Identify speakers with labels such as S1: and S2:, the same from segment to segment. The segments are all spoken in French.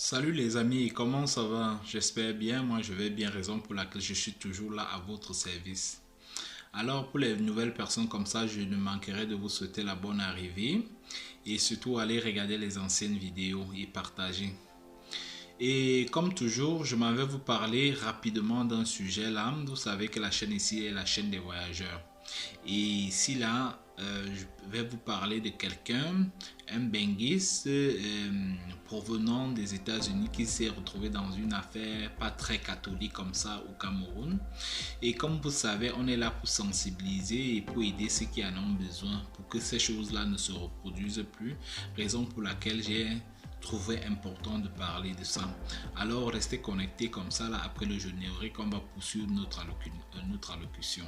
S1: Salut les amis, comment ça va? J'espère bien, moi je vais bien, raison pour laquelle je suis toujours là à votre service. Alors pour les nouvelles personnes comme ça, je ne manquerai de vous souhaiter la bonne arrivée et surtout aller regarder les anciennes vidéos et partager. Et comme toujours, je m'en vais vous parler rapidement d'un sujet là. Vous savez que la chaîne ici est la chaîne des voyageurs. Et ici là, je vais vous parler de quelqu'un, un benguiste provenant des États-Unis qui s'est retrouvé dans une affaire pas très catholique comme ça au Cameroun. Et comme vous savez, on est là pour sensibiliser et pour aider ceux qui en ont besoin pour que ces choses-là ne se reproduisent plus. Raison pour laquelle j'ai trouvé important de parler de ça. Alors restez connectés comme ça là, après le générique, on va poursuivre notre allocution.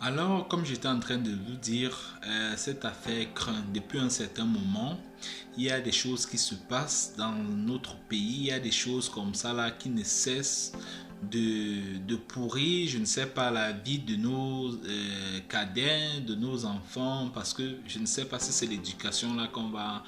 S1: Alors, comme j'étais en train de vous dire, cette affaire craint depuis un certain moment. Il y a des choses qui se passent dans notre pays, il y a des choses comme ça là qui ne cessent de pourrir, je ne sais pas, la vie de nos cadets, de nos enfants, parce que je ne sais pas si c'est l'éducation là qu'on va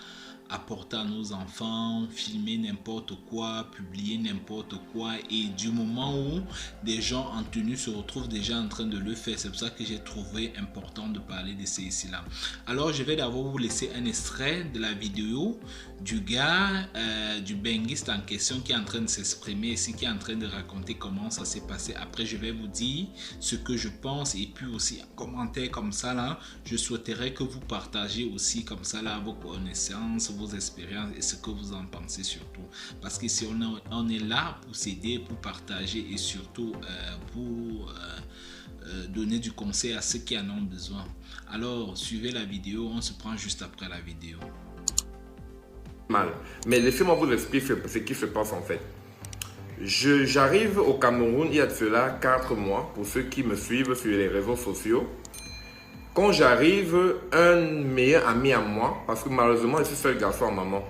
S1: apporter à nos enfants, filmer n'importe quoi, publier n'importe quoi, et du moment où des gens en tenue se retrouvent déjà en train de le faire, c'est pour ça que j'ai trouvé important de parler de ces ici là. Alors je vais d'abord vous laisser un extrait de la vidéo du gars, du benguiste en question qui est en train de s'exprimer ici, qui est en train de raconter comment ça s'est passé. Après je vais vous dire ce que je pense, et puis aussi en commentaire comme ça là, je souhaiterais que vous partagez aussi comme ça là vos connaissances, vos expériences et ce que vous en pensez surtout, parce que si on est là pour s'aider, pour partager et surtout pour donner du conseil à ceux qui en ont besoin. Alors suivez la vidéo, on se prend juste après la vidéo.
S2: Mal. Mais laissez-moi vous expliquer ce qui se passe en fait. J'arrive au Cameroun il y a de cela 4 mois, pour ceux qui me suivent sur les réseaux sociaux. Quand j'arrive, un meilleur ami à moi, parce que malheureusement je suis seul garçon à maman,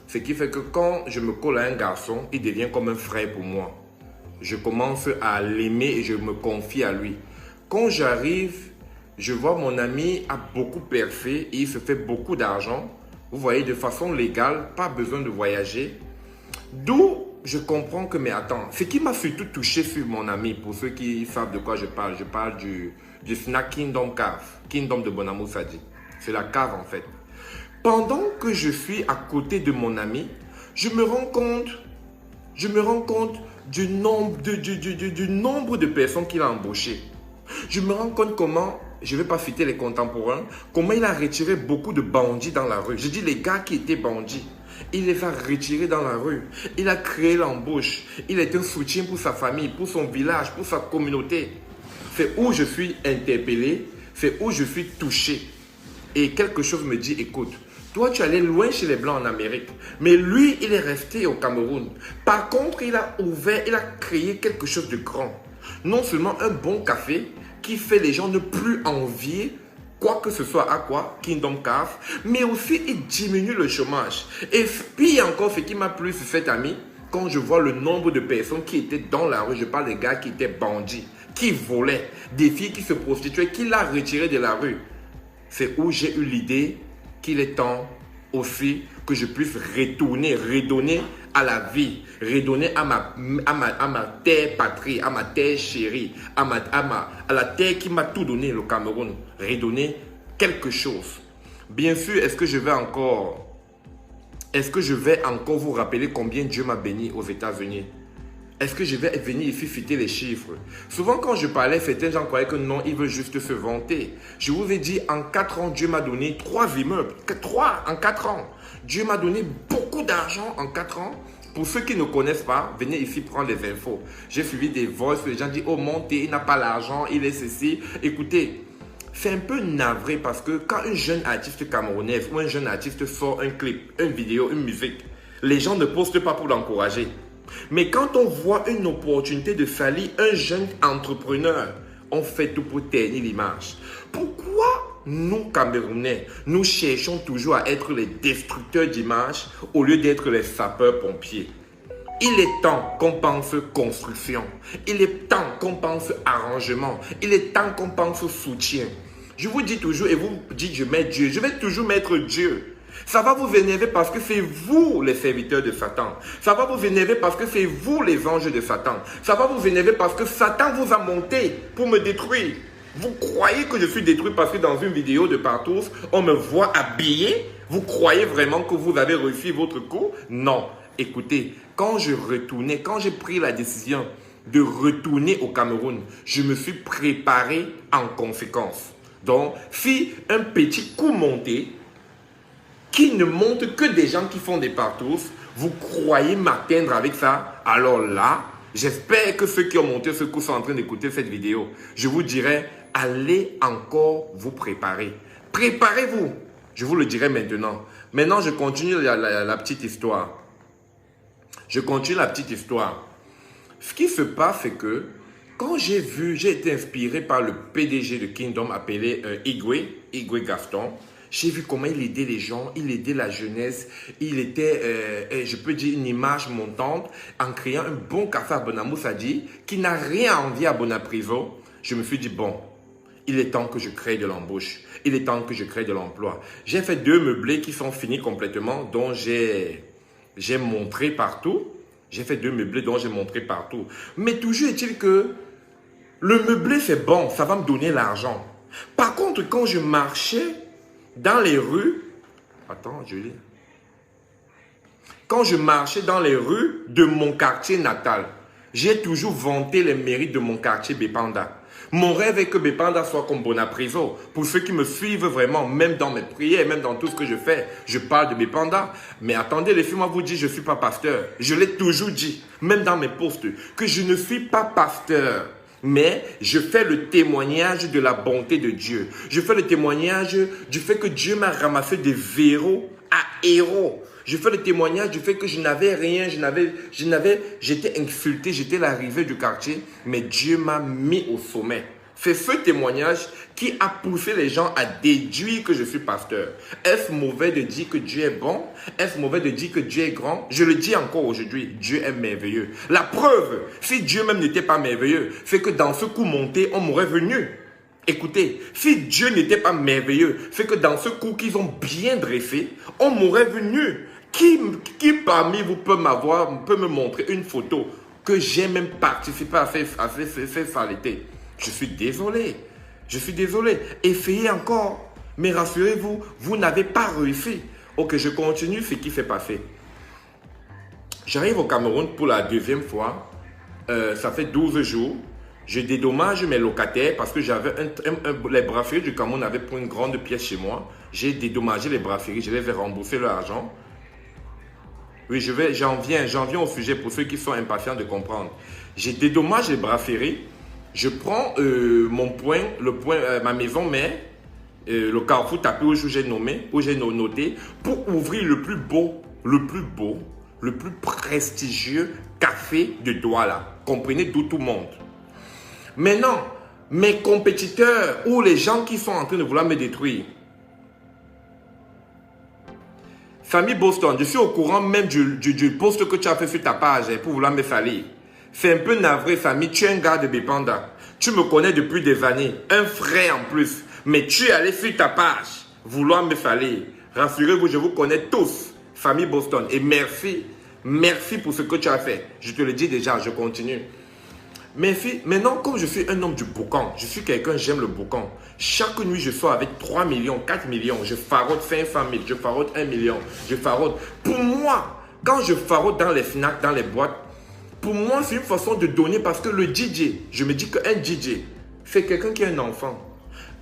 S2: ce qui fait que quand je me colle à un garçon, il devient comme un frère pour moi. Je commence à l'aimer et je me confie à lui. Quand j'arrive, je vois mon ami a beaucoup percé et il se fait beaucoup d'argent. Vous voyez, de façon légale, pas besoin de voyager. D'où je comprends que, mais attends, ce qui m'a surtout touché sur mon ami, pour ceux qui savent de quoi je parle du snack Kingdom Cave, Kingdom de Bonamou Sadi. C'est la cave en fait. Pendant que je suis à côté de mon ami, je me rends compte du nombre de personnes qu'il a embauchées. Je me rends compte comment, je ne vais pas citer les contemporains, comment il a retiré beaucoup de bandits dans la rue. Je dis les gars qui étaient bandits, il les a retirés dans la rue. Il a créé l'embauche. Il est un soutien pour sa famille, pour son village, pour sa communauté. C'est où je suis interpellé, c'est où je suis touché. Et quelque chose me dit, écoute, toi tu es allé loin chez les Blancs en Amérique, mais lui il est resté au Cameroun. Par contre, il a ouvert, il a créé quelque chose de grand. Non seulement un bon café qui fait les gens ne plus envier quoi que ce soit à quoi, Kingdom Cave, mais aussi il diminue le chômage. Et puis encore, ce qui m'a plu sur cet ami, quand je vois le nombre de personnes qui étaient dans la rue, je parle des gars qui étaient bandits, qui volaient, des filles qui se prostituaient, qu'il a retiré de la rue. C'est où j'ai eu l'idée qu'il est temps aussi que je puisse redonner à la vie, redonner à ma terre patrie, à ma terre chérie, à la terre qui m'a tout donné, le Cameroun, redonner quelque chose. Bien sûr, est-ce que je vais encore vous rappeler combien Dieu m'a béni aux États-Unis? Est-ce que je vais venir ici citer les chiffres? Souvent quand je parlais, certains gens croyaient que non, ils veulent juste se vanter. Je vous ai dit, en 4 ans, Dieu m'a donné 3 immeubles. 3 en 4 ans. Dieu m'a donné beaucoup d'argent en 4 ans. Pour ceux qui ne connaissent pas, venez ici prendre les infos. J'ai suivi des voices, les gens disent, oh mon Dieu, il n'a pas l'argent, il est ceci. Écoutez, c'est un peu navré parce que quand un jeune artiste camerounais ou un jeune artiste sort un clip, une vidéo, une musique, les gens ne postent pas pour l'encourager. Mais quand on voit une opportunité de salir un jeune entrepreneur, on fait tout pour ternir l'image. Pourquoi nous, Camerounais, nous cherchons toujours à être les destructeurs d'image au lieu d'être les sapeurs-pompiers? Il est temps qu'on pense construction. Il est temps qu'on pense arrangement. Il est temps qu'on pense soutien. Je vous dis toujours, et vous dites je mets Dieu, je vais toujours mettre Dieu. Ça va vous énerver parce que c'est vous les serviteurs de Satan. Ça va vous énerver parce que c'est vous les anges de Satan. Ça va vous énerver parce que Satan vous a monté pour me détruire. Vous croyez que je suis détruit parce que dans une vidéo de Partout, on me voit habillé? Vous croyez vraiment que vous avez réussi votre coup? Non. Écoutez, quand j'ai pris la décision de retourner au Cameroun, je me suis préparé en conséquence. Donc, si un petit coup monté, qui ne montre que des gens qui font des Partout, vous croyez m'atteindre avec ça? Alors là, j'espère que ceux qui ont monté ce coup sont en train d'écouter cette vidéo. Je vous dirais, allez encore vous préparer. Préparez-vous. Je vous le dirai maintenant. Maintenant, je continue la petite histoire. Je continue la petite histoire. Ce qui se passe, c'est que quand j'ai été inspiré par le PDG de Kingdom appelé Igwe Gaston. J'ai vu comment il aidait les gens, il aidait la jeunesse. Il était, je peux dire, une image montante en créant un bon café à Bonamoussadi qui n'a rien à envier à Bonapriso. Je me suis dit, bon, il est temps que je crée de l'embauche. Il est temps que je crée de l'emploi. J'ai fait 2 meublés qui sont finis complètement, dont j'ai montré partout. J'ai fait 2 meublés dont j'ai montré partout. Mais toujours est-il que le meublé, c'est bon, ça va me donner l'argent. Par contre, quand je marchais dans les rues, quand je marchais dans les rues de mon quartier natal, j'ai toujours vanté les mérites de mon quartier Bépanda. Mon rêve est que Bépanda soit comme Bonapriso. Pour ceux qui me suivent vraiment, même dans mes prières, même dans tout ce que je fais, je parle de Bépanda. Mais attendez, laissez-moi vous dire, je ne suis pas pasteur. Je l'ai toujours dit, même dans mes posts, que je ne suis pas pasteur. Mais je fais le témoignage de la bonté de Dieu. Je fais le témoignage du fait que Dieu m'a ramassé de zéro à héros. Je fais le témoignage du fait que je n'avais rien, j'étais insulté, j'étais l'arrivée du quartier, mais Dieu m'a mis au sommet. C'est ce témoignage qui a poussé les gens à déduire que je suis pasteur. Est-ce mauvais de dire que Dieu est bon? Est-ce mauvais de dire que Dieu est grand? Je le dis encore aujourd'hui, Dieu est merveilleux. La preuve, si Dieu même n'était pas merveilleux, c'est que dans ce coup monté, on m'aurait venu. Écoutez, si Dieu n'était pas merveilleux, c'est que dans ce coup qu'ils ont bien dressé, on m'aurait venu. Qui parmi vous peut me montrer une photo que j'ai même participé à faire saleté? Je suis désolé. Je suis désolé. Essayez encore. Mais rassurez-vous, vous n'avez pas réussi. Ok, je continue ce qui s'est passé. J'arrive au Cameroun pour la 2e fois. Ça fait 12 jours. Je dédommage mes locataires parce que j'avais les brasseries du Cameroun avaient pris une grande pièce chez moi. J'ai dédommagé les brasseries. Je les ai remboursé leur argent. Oui, j'en viens au sujet pour ceux qui sont impatients de comprendre. Je dédommage les brasseries. Je prends ma maison mère, le carrefour tapé où j'ai noté, pour ouvrir le plus beau, le plus prestigieux café de Douala. Comprenez, d'où tout le monde. Maintenant, mes compétiteurs ou les gens qui sont en train de vouloir me détruire. Famille Boston, je suis au courant même du post que tu as fait sur ta page pour vouloir me salir. C'est un peu navré, famille. Tu es un gars de Bépanda. Tu me connais depuis des années. Un frère en plus. Mais tu es allé sur ta page vouloir me salir. Rassurez-vous, je vous connais tous. Famille Boston. Et merci. Merci pour ce que tu as fait. Je te le dis déjà, je continue. Merci. Maintenant, comme je suis un homme du boucan, je suis quelqu'un, j'aime le boucan. Chaque nuit, je sors avec 3 millions, 4 millions. Je farote 500 000, je farote 1 million. Je farote. Pour moi, quand je farote dans les FNAC, dans les boîtes, pour moi, c'est une façon de donner parce que le DJ, je me dis qu'un DJ, c'est quelqu'un qui a un enfant.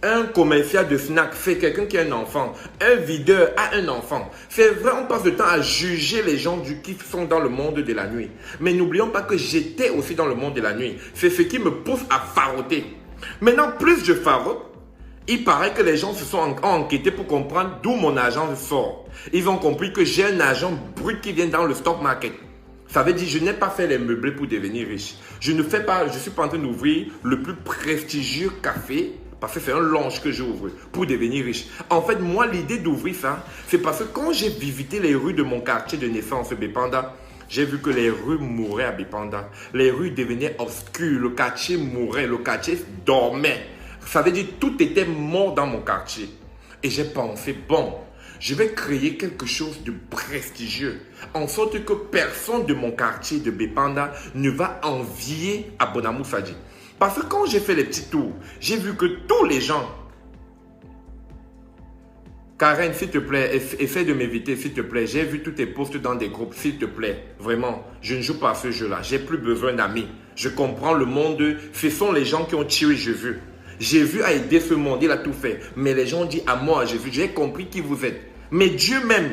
S2: Un commercial de FNAC, c'est quelqu'un qui a un enfant. Un videur a un enfant. C'est vrai, on passe le temps à juger les gens qui sont dans le monde de la nuit. Mais n'oublions pas que j'étais aussi dans le monde de la nuit. C'est ce qui me pousse à faroter. Maintenant, plus je farote, il paraît que les gens se sont enquêtés pour comprendre d'où mon argent sort. Ils ont compris que j'ai un argent brut qui vient dans le stock market. Ça veut dire je n'ai pas fait les meublés pour devenir riche. Je ne suis pas en train d'ouvrir le plus prestigieux café parce que c'est un lounge que j'ouvre pour devenir riche. En fait, moi, l'idée d'ouvrir ça, c'est parce que quand j'ai visité les rues de mon quartier de naissance, Bépanda, j'ai vu que les rues mouraient à Bépanda. Les rues devenaient obscures, le quartier mourait, le quartier dormait. Ça veut dire que tout était mort dans mon quartier. Et j'ai pensé, bon, je vais créer quelque chose de prestigieux, en sorte que personne de mon quartier de Bépanda ne va envier à Bonamou Sadji. Parce que quand j'ai fait les petits tours, j'ai vu que tous les gens... Karen, s'il te plaît, essaie de m'éviter, s'il te plaît. J'ai vu tous tes posts dans des groupes, s'il te plaît. Vraiment, je ne joue pas à ce jeu-là. J'ai plus besoin d'amis. Je comprends le monde. Ce sont les gens qui ont tué Jésus. Jésus a aidé ce monde, il a tout fait. Mais les gens disent à moi, Jésus, j'ai compris qui vous êtes. Mais Dieu m'aime.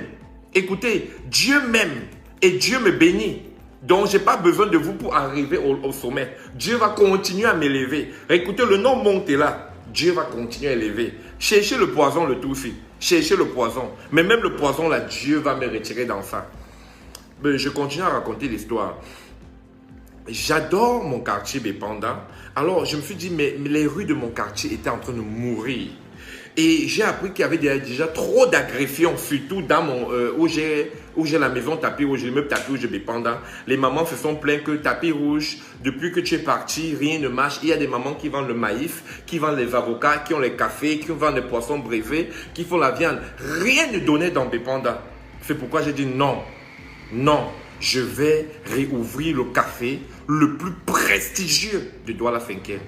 S2: Écoutez, Dieu m'aime et Dieu me bénit. Donc, je n'ai pas besoin de vous pour arriver au sommet. Dieu va continuer à m'élever. Écoutez, le nom monte là. Dieu va continuer à élever. Cherchez le poison, le tout aussi. Cherchez le poison. Mais même le poison, là, Dieu va me retirer dans ça. Mais je continue à raconter l'histoire. J'adore mon quartier Bépanda. Alors, je me suis dit, mais les rues de mon quartier étaient en train de mourir. Et j'ai appris qu'il y avait déjà trop d'agressions, surtout dans mon, où j'ai la maison Tapis Rouge, l'immeuble Tapis Rouge de Bépanda. Les mamans se sont plaintes que Tapis Rouge, depuis que tu es parti, rien ne marche. Il y a des mamans qui vendent le maïs, qui vendent les avocats, qui ont les cafés, qui vendent les poissons brévés, qui font la viande. Rien ne donnait dans Bépanda. C'est pourquoi j'ai dit non, non, je vais réouvrir le café le plus prestigieux de Douala 5e.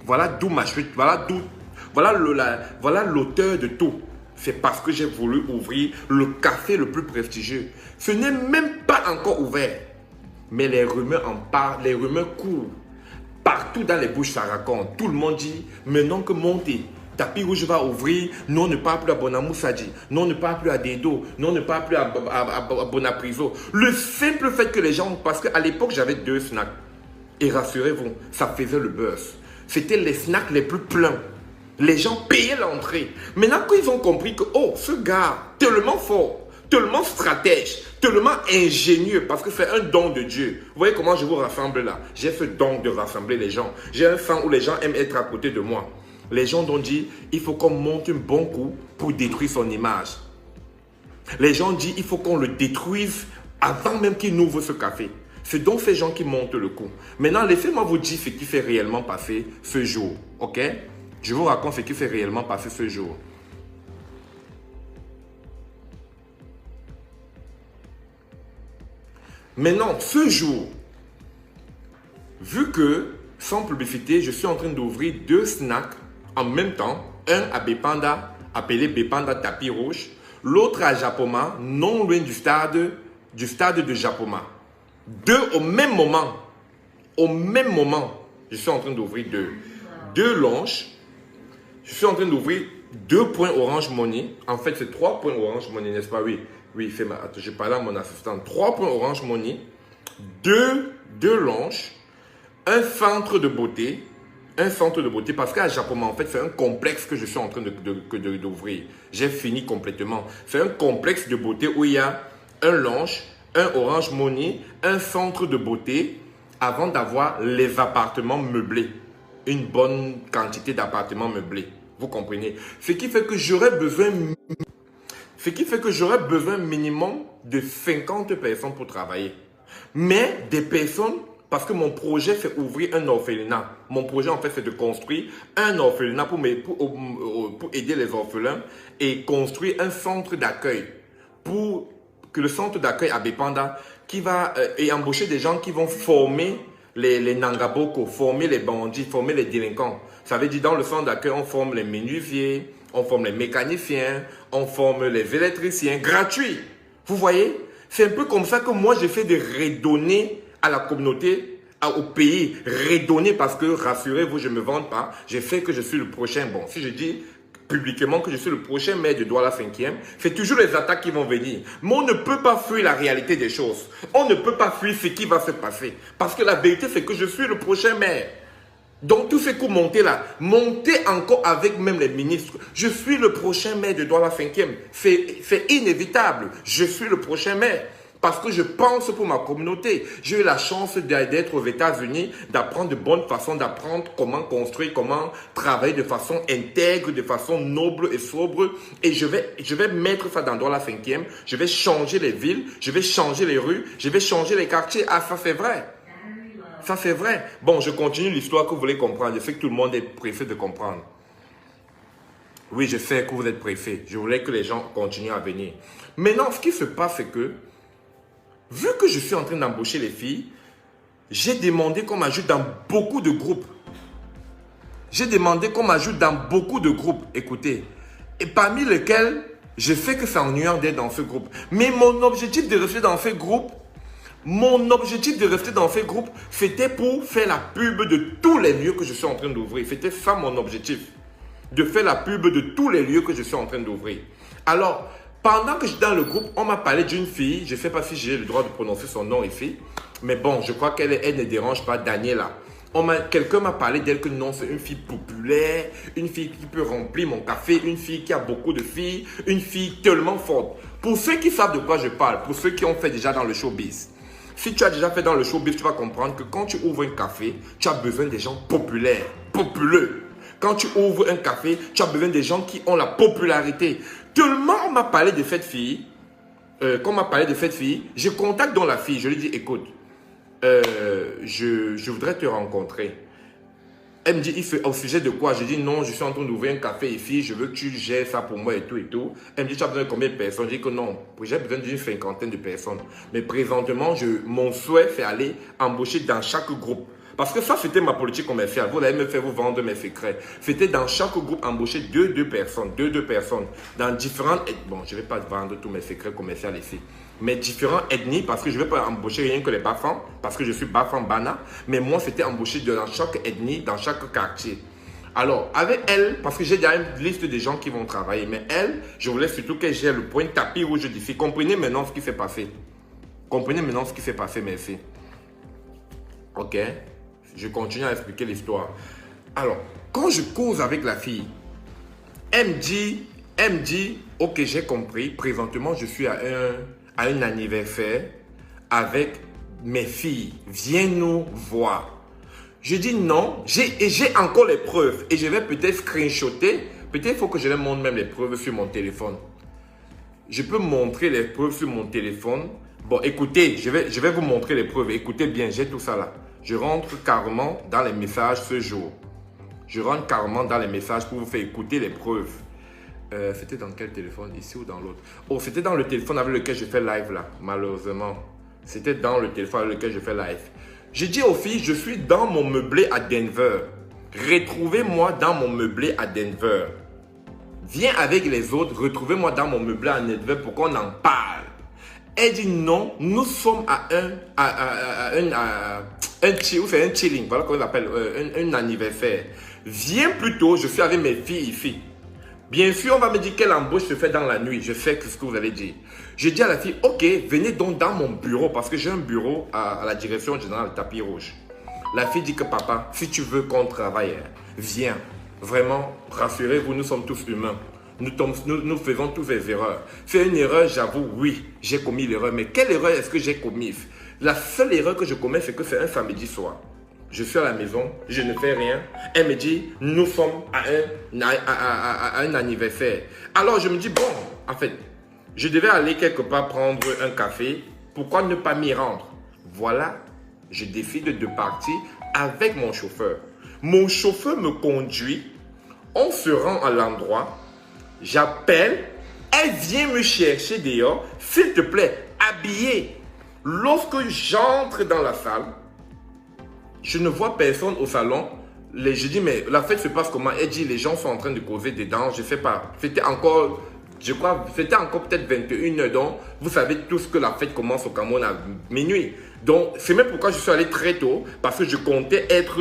S2: Voilà d'où ma chute, voilà l'auteur de tout. C'est parce que j'ai voulu ouvrir le café le plus prestigieux. Ce n'est même pas encore ouvert. Mais les rumeurs en parlent, les rumeurs courent. Partout dans les bouches, ça raconte. Tout le monde dit, maintenant que monter, Tapis Rouge va ouvrir, nous on ne parle plus à Bonamou Sadji, nous on ne parle plus à Dedo, nous on ne parle plus à Bonapriso. Le simple fait que les gens, parce qu'à l'époque j'avais 2 snacks. Et rassurez-vous, ça faisait le buzz. C'était les snacks les plus pleins. Les gens payaient l'entrée. Maintenant qu'ils ont compris que, oh, ce gars, tellement fort, tellement stratège, tellement ingénieux, parce que c'est un don de Dieu. Vous voyez comment je vous rassemble là? J'ai ce don de rassembler les gens. J'ai un sang où les gens aiment être à côté de moi. Les gens ont dit, il faut qu'on monte un bon coup pour détruire son image. Les gens disent, il faut qu'on le détruise avant même qu'il n'ouvre ce café. C'est donc ces gens qui montent le coup. Maintenant, laissez-moi vous dire ce qui s'est réellement passé ce jour. Ok? Je vous raconte ce qui s'est réellement passé ce jour. Maintenant, ce jour, vu que, sans publicité, je suis en train d'ouvrir 2 snacks en même temps. Un à Bépanda, appelé Bépanda Tapis Rouge. L'autre à Japoma, non loin du stade de Japoma. 2 au même moment. Au même moment, je suis en train d'ouvrir 2 lounges. Je suis en train d'ouvrir 2 points Orange Money. En fait, c'est 3 points Orange Money, n'est-ce pas? Oui, attends, je parle à mon assistant. 3 points Orange Money, 2 lounges, un centre de beauté. Un centre de beauté, parce qu'à Japoma, en fait, c'est un complexe que je suis en train d'ouvrir. J'ai fini complètement. C'est un complexe de beauté où il y a un lounge, un Orange Money, un centre de beauté, avant d'avoir les appartements meublés. Une bonne quantité d'appartements meublés. Vous comprenez? Ce qui fait que j'aurais besoin minimum de 50 personnes pour travailler. Mais des personnes, parce que mon projet c'est ouvrir un orphelinat. Mon projet en fait c'est de construire un orphelinat pour aider les orphelins et construire un centre d'accueil. Pour que le centre d'accueil à Bépanda qui va et embaucher des gens qui vont former les Nangaboko, former les bandits, former les délinquants. Ça veut dire dans le centre d'accueil, on forme les menuisiers, on forme les mécaniciens, on forme les électriciens, gratuits. Vous voyez? C'est un peu comme ça que moi j'essaie de redonner à la communauté, au pays, redonner parce que, rassurez-vous, je ne me vante pas, je sais que je suis le prochain. Bon, si je dis publiquement que je suis le prochain maire de Douala 5e, c'est toujours les attaques qui vont venir. Mais on ne peut pas fuir la réalité des choses. On ne peut pas fuir ce qui va se passer. Parce que la vérité, c'est que je suis le prochain maire. Donc, tous ces coups montés là, monter encore avec même les ministres. Je suis le prochain maire de Douala 5e. C'est inévitable. Je suis le prochain maire. parce que je pense pour ma communauté. J'ai eu la chance d'être aux États-Unis, d'apprendre de bonnes façons, d'apprendre comment construire, comment travailler de façon intègre, de façon noble et sobre. Et je vais mettre ça dans la 5e. Je vais changer les villes, je vais changer les rues, je vais changer les quartiers. Ah, ça c'est vrai. Ça c'est vrai. Bon, je continue l'histoire que vous voulez comprendre. Je sais que tout le monde est pressé de comprendre. Oui, je sais que vous êtes pressé. Je voulais que les gens continuent à venir. Maintenant, ce qui se passe, c'est que, vu que je suis en train d'embaucher les filles, j'ai demandé qu'on m'ajoute dans beaucoup de groupes. J'ai demandé qu'on m'ajoute dans beaucoup de groupes, écoutez. Et parmi lesquels, je sais que c'est ennuyant d'être dans ce groupe. Mais mon objectif de rester dans ce groupe, c'était pour faire la pub de tous les lieux que je suis en train d'ouvrir. C'était ça mon objectif. De faire la pub de tous les lieux que je suis en train d'ouvrir. Alors, pendant que j'étais dans le groupe, on m'a parlé d'une fille. Je ne sais pas si j'ai le droit de prononcer son nom ici. Mais bon, je crois qu'elle ne dérange pas, Daniela. Quelqu'un m'a parlé d'elle que non, c'est une fille populaire, une fille qui peut remplir mon café, une fille qui a beaucoup de filles, une fille tellement forte. Pour ceux qui savent de quoi je parle, pour ceux qui ont fait déjà dans le showbiz, si tu as déjà fait dans le showbiz, tu vas comprendre que quand tu ouvres un café, tu as besoin des gens populaires, populeux. Quand tu ouvres un café, tu as besoin des gens qui ont la popularité. Tellement on m'a parlé de cette fille, je contacte donc la fille, je lui dis, écoute, je voudrais te rencontrer. Elle me dit, il fait au sujet de quoi? Je dis, non, je suis en train d'ouvrir un café ici, je veux que tu gères ça pour moi et tout et tout. Elle me dit, tu as besoin de combien de personnes? Je dis que non, j'ai besoin d'une 50aine de personnes. Mais présentement, mon souhait, c'est aller embaucher dans chaque groupe. Parce que ça, c'était ma politique commerciale. Vous allez me faire vous vendre mes secrets. C'était dans chaque groupe embaucher deux personnes. Dans différentes... Bon, je ne vais pas vendre tous mes secrets commerciaux ici. Mais différentes ethnies, parce que je ne vais pas embaucher rien que les Bafans, parce que je suis Bafan Bana. Mais moi, c'était embaucher dans chaque ethnie, dans chaque quartier. Alors, avec elle, parce que j'ai déjà une liste de gens qui vont travailler. Mais elle, je voulais surtout qu'elle gère le point tapis rouge d'ici. Comprenez maintenant ce qui s'est passé. Merci. Ok. Je continue à expliquer l'histoire. Alors, quand je cause avec la fille, elle me dit, ok, j'ai compris, présentement, je suis à un anniversaire avec mes filles. Viens nous voir. Je dis non, j'ai encore les preuves et je vais peut-être screenshotter. Peut-être il faut que je les montre même les preuves sur mon téléphone. Je peux montrer les preuves sur mon téléphone. Bon, écoutez, je vais vous montrer les preuves. Écoutez bien, j'ai tout ça là. Je rentre carrément dans les messages ce jour. Je rentre carrément dans les messages pour vous faire écouter les preuves. C'était dans quel téléphone? Ici ou dans l'autre? Oh, c'était dans le téléphone avec lequel je fais live là, malheureusement. C'était dans le téléphone avec lequel je fais live. J'ai dit aux filles, je suis dans mon meublé à Denver. Retrouvez-moi dans mon meublé à Denver. Viens avec les autres, retrouvez-moi dans mon meublé à Denver pour qu'on en parle. Elle dit non, nous sommes à un chilling, voilà comment on appelle, un anniversaire. Viens plus tôt, je suis avec mes filles ici. Bien sûr, on va me dire quelle embauche se fait dans la nuit. Je sais ce que vous allez dire. Je dis à la fille, ok, venez donc dans mon bureau, parce que j'ai un bureau à la direction générale tapis rouge. La fille dit que papa, si tu veux qu'on travaille, viens. Vraiment, rassurez-vous, nous sommes tous humains. Nous faisons tous des erreurs. C'est une erreur, j'avoue, oui, j'ai commis l'erreur. Mais quelle erreur est-ce que j'ai commise? La seule erreur que je commets, c'est que c'est un samedi soir. Je suis à la maison, je ne fais rien. Elle me dit, nous sommes à un anniversaire. Alors je me dis, bon, en fait, je devais aller quelque part prendre un café. Pourquoi ne pas m'y rendre? Voilà, je décide de partir avec mon chauffeur. Mon chauffeur me conduit. On se rend à l'endroit. J'appelle. Elle vient me chercher dehors. S'il te plaît, habillée. Lorsque j'entre dans la salle, je ne vois personne au salon. Je dis, mais la fête se passe comment? Elle dit, les gens sont en train de causer dedans. Je ne sais pas. C'était encore, je crois, c'était encore peut-être 21h. Donc, vous savez tous que la fête commence au Cameroun à minuit. Donc, c'est même pourquoi je suis allé très tôt. Parce que je comptais être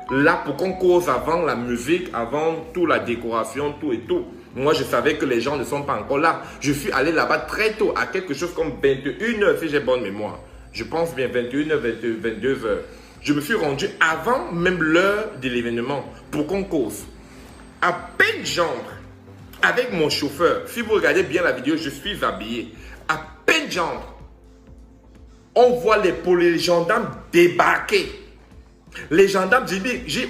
S2: là pour qu'on cause avant la musique, avant toute la décoration, tout et tout. Moi, je savais que les gens ne sont pas encore là. Je suis allé là-bas très tôt, à quelque chose comme 21h, si j'ai bonne mémoire. Je pense bien 21h, 22h. Je me suis rendu avant même l'heure de l'événement pour qu'on cause. À peine j'entre avec mon chauffeur. Si vous regardez bien la vidéo, je suis habillé. À peine j'entre. On voit les gendarmes débarquer. Les gendarmes,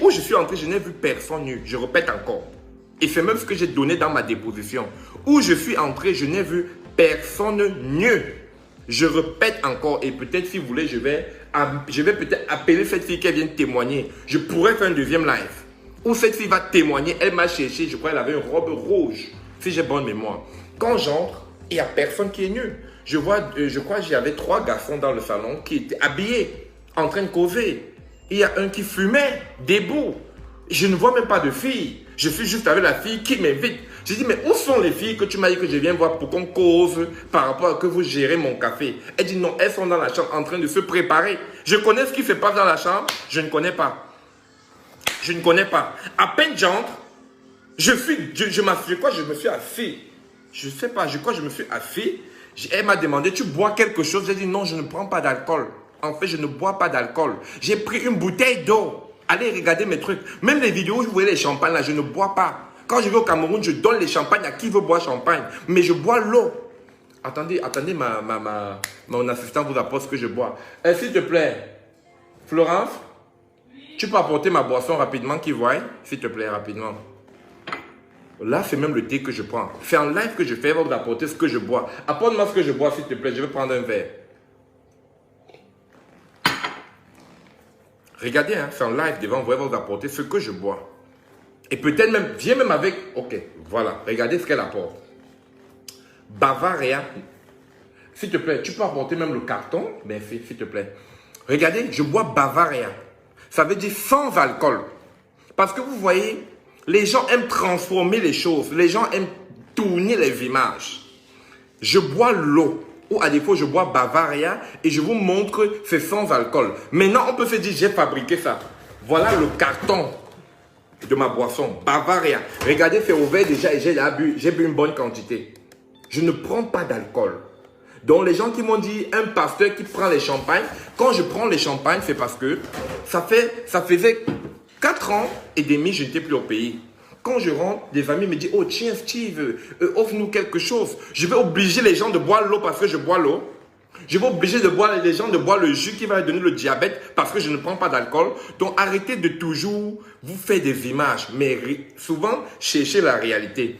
S2: où je suis entré, je n'ai vu personne nu. Je répète encore. Et c'est même ce que j'ai donné dans ma déposition. Où je suis entré, je n'ai vu personne nu. Je répète encore. Et peut-être, si vous voulez, je vais peut-être appeler cette fille qui vient témoigner. Je pourrais faire un deuxième live. Où cette fille va témoigner. Elle m'a cherché. Je crois qu'elle avait une robe rouge. Si j'ai bonne mémoire. Quand j'entre, il n'y a personne qui est nu. Je crois qu'il y avait 3 garçons dans le salon qui étaient habillés, en train de causer. Il y a un qui fumait, debout. Je ne vois même pas de fille. Je suis juste avec la fille qui m'invite. J'ai dit, mais où sont les filles que tu m'as dit que je viens voir pour qu'on cause par rapport à que vous gérez mon café? Elle dit, non, elles sont dans la chambre en train de se préparer. Je connais ce qui se passe dans la chambre. Je ne connais pas. Je ne connais pas. À peine j'entre, je crois que je me suis assis. Je ne sais pas, je crois que je me suis assis. Elle m'a demandé, tu bois quelque chose? J'ai dit, non, je ne prends pas d'alcool. En fait, je ne bois pas d'alcool. J'ai pris une bouteille d'eau. Allez regarder mes trucs. Même les vidéos où vous voyez les champagnes, là, je ne bois pas. Quand je vais au Cameroun, je donne les champagnes à qui veut boire champagne. Mais je bois l'eau. Attendez, mon assistant vous apporte ce que je bois. S'il te plaît, Florence, tu peux apporter ma boisson rapidement qu'il voie? S'il te plaît, rapidement. Là, c'est même le thé que je prends. C'est en live que je fais, vous apporter ce que je bois. Apporte-moi ce que je bois, s'il te plaît. Je vais prendre un verre. Regardez, hein, c'est en live devant vous, vous apporter ce que je bois. Et peut-être même, viens même avec... Ok, voilà. Regardez ce qu'elle apporte. Bavaria. S'il te plaît, tu peux apporter même le carton? Merci, s'il te plaît. Regardez, je bois Bavaria. Ça veut dire sans alcool. Parce que vous voyez... Les gens aiment transformer les choses. Les gens aiment tourner les images. Je bois l'eau. Ou à défaut, je bois Bavaria. Et je vous montre que c'est sans alcool. Maintenant, on peut se dire, j'ai fabriqué ça. Voilà le carton de ma boisson. Bavaria. Regardez, c'est ouvert déjà et j'ai bu une bonne quantité. Je ne prends pas d'alcool. Donc, les gens qui m'ont dit, un pasteur qui prend les champagnes. Quand je prends les champagnes, c'est parce que ça faisait... 4 ans et demi, je n'étais plus au pays. Quand je rentre, des amis me disent, oh tiens Steve, offre-nous quelque chose. Je vais obliger les gens de boire l'eau parce que je bois l'eau. Je vais obliger les gens de boire le jus qui va leur donner le diabète parce que je ne prends pas d'alcool. Donc arrêtez de toujours vous faire des images, mais souvent cherchez la réalité.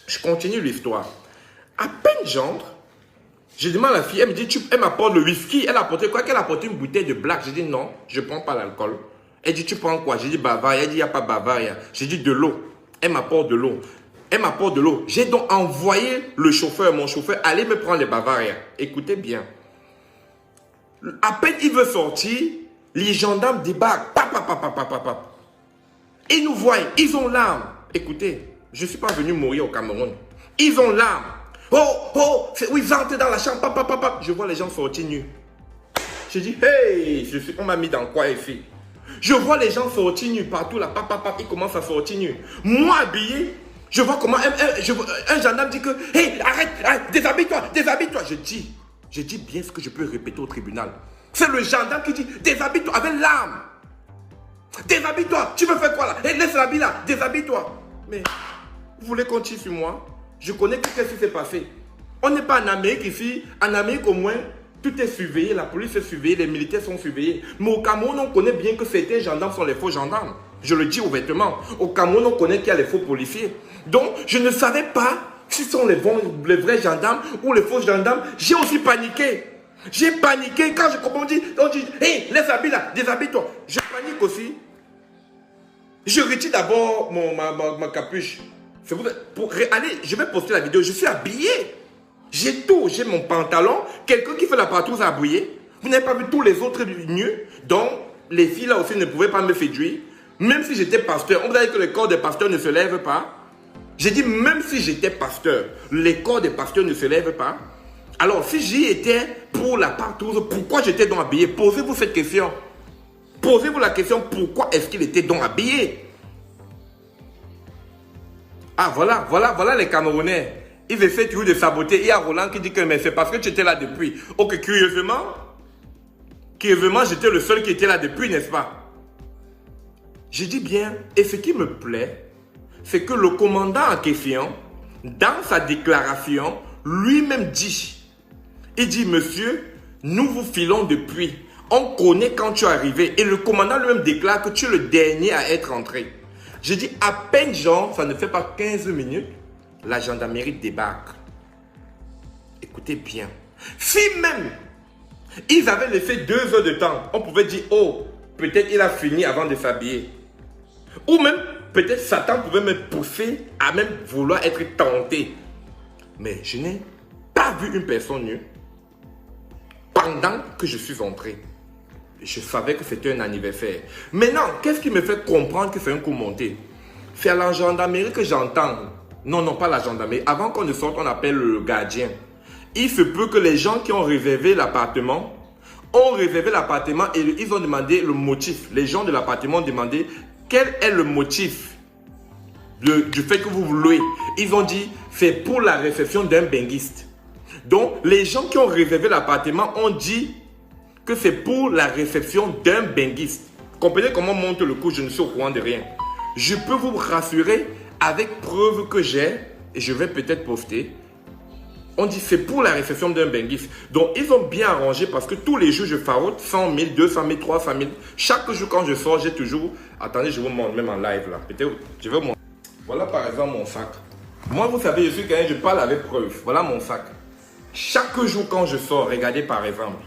S2: Je continue l'histoire. À peine j'entre, je demande à la fille, elle me dit, elle m'apporte le whisky. Elle a apporté quoi? Elle a apporté une bouteille de black. Je dis non, je ne prends pas l'alcool. Elle dit, tu prends quoi? J'ai dit Bavaria. Elle dit, il n'y a pas Bavaria. J'ai dit de l'eau. Elle m'apporte de l'eau. Elle m'apporte de l'eau. J'ai donc envoyé mon chauffeur, aller me prendre les Bavaria. Écoutez bien. À peine il veut sortir, les gendarmes débarquent. Ils nous voient. Ils ont l'arme. Écoutez, je ne suis pas venu mourir au Cameroun. Ils ont l'arme. Ils entrent dans la chambre. Je vois les gens sortir nus. J'ai dit, hey, on m'a mis dans quoi ici? Je vois les gens sortir nus partout là, ils commencent à sortir nus. Moi habillé, je vois comment un gendarme dit que, hey, arrête, déshabille-toi. Je dis bien ce que je peux répéter au tribunal. C'est le gendarme qui dit, déshabille-toi avec l'arme. Déshabille-toi, tu veux faire quoi là? Hey, laisse l'habit là, déshabille-toi. Mais, vous voulez continuer sur moi? Je connais qu'est-ce qui s'est passé. On n'est pas en Amérique ici, en Amérique au moins. Tout est surveillé, la police est surveillée, les militaires sont surveillés. Mais au Cameroun, on connaît bien que certains gendarmes sont les faux gendarmes. Je le dis ouvertement. Au Cameroun, on connaît qu'il y a les faux policiers. Donc, je ne savais pas si ce sont les vrais gendarmes ou les faux gendarmes. J'ai aussi paniqué. J'ai paniqué quand je comprends. On dit, hey, laisse l'habit là, déshabille-toi. Je panique aussi. Je retire d'abord ma capuche. Allez, je vais poster la vidéo. Je suis habillé. J'ai tout, j'ai mon pantalon, quelqu'un qui fait la partouze à bouiller. Vous n'avez pas vu tous les autres nus. Donc, les filles là aussi ne pouvaient pas me séduire. Même si j'étais pasteur, on vous a dit que les corps des pasteurs ne se lèvent pas. J'ai dit, même si j'étais pasteur, les corps des pasteurs ne se lèvent pas. Alors, si j'y étais pour la partouze, pourquoi j'étais donc habillé? Posez-vous cette question. Posez-vous la question, pourquoi est-ce qu'il était donc habillé? Ah, voilà les Camerounais. Ils essaient toujours de saboter. Il y a Roland qui dit que c'est parce que tu étais là depuis. Ok, curieusement, j'étais le seul qui était là depuis, n'est-ce pas? Je dis bien, et ce qui me plaît, c'est que le commandant en question, dans sa déclaration, lui-même dit, il dit, monsieur, Nous vous filons depuis. On connaît quand tu es arrivé. Et le commandant lui-même déclare que tu es le dernier à être entré. Je dis à peine genre, ça ne fait pas 15 minutes, la gendarmerie débarque. Écoutez bien. Si même, ils avaient laissé 2 heures de temps, on pouvait dire, oh, peut-être il a fini avant de s'habiller. Ou même, peut-être Satan pouvait me pousser à même vouloir être tenté. Mais je n'ai pas vu une personne nue pendant que je suis entré. Je savais que c'était un anniversaire. Maintenant, qu'est-ce qui me fait comprendre que c'est un coup monté? C'est à la gendarmerie que j'entends. Non, non, pas la gendarmerie. Avant qu'on ne sorte, on appelle le gardien. Il se peut que les gens qui ont réservé l'appartement et ils ont demandé le motif. Les gens de l'appartement ont demandé quel est le motif du fait que vous louez. Ils ont dit c'est pour la réception d'un benguiste. Donc, les gens qui ont réservé l'appartement ont dit que c'est pour la réception d'un benguiste. Comprenez comment monte le coup, je ne suis au courant de rien. Je peux vous rassurer avec preuve que j'ai, et je vais peut-être poster. On dit c'est pour la réception d'un benguiste. Donc, ils ont bien arrangé parce que tous les jours, je faroute 100 000, 200 000, 300 000. Chaque jour, quand je sors, j'ai toujours... Attendez, je vous montre même en live là. Peut-être, je vais vous montrer. Voilà par exemple mon sac. Moi, vous savez, je suis quelqu'un, je parle avec preuve. Voilà mon sac. Chaque jour, quand je sors, regardez par exemple.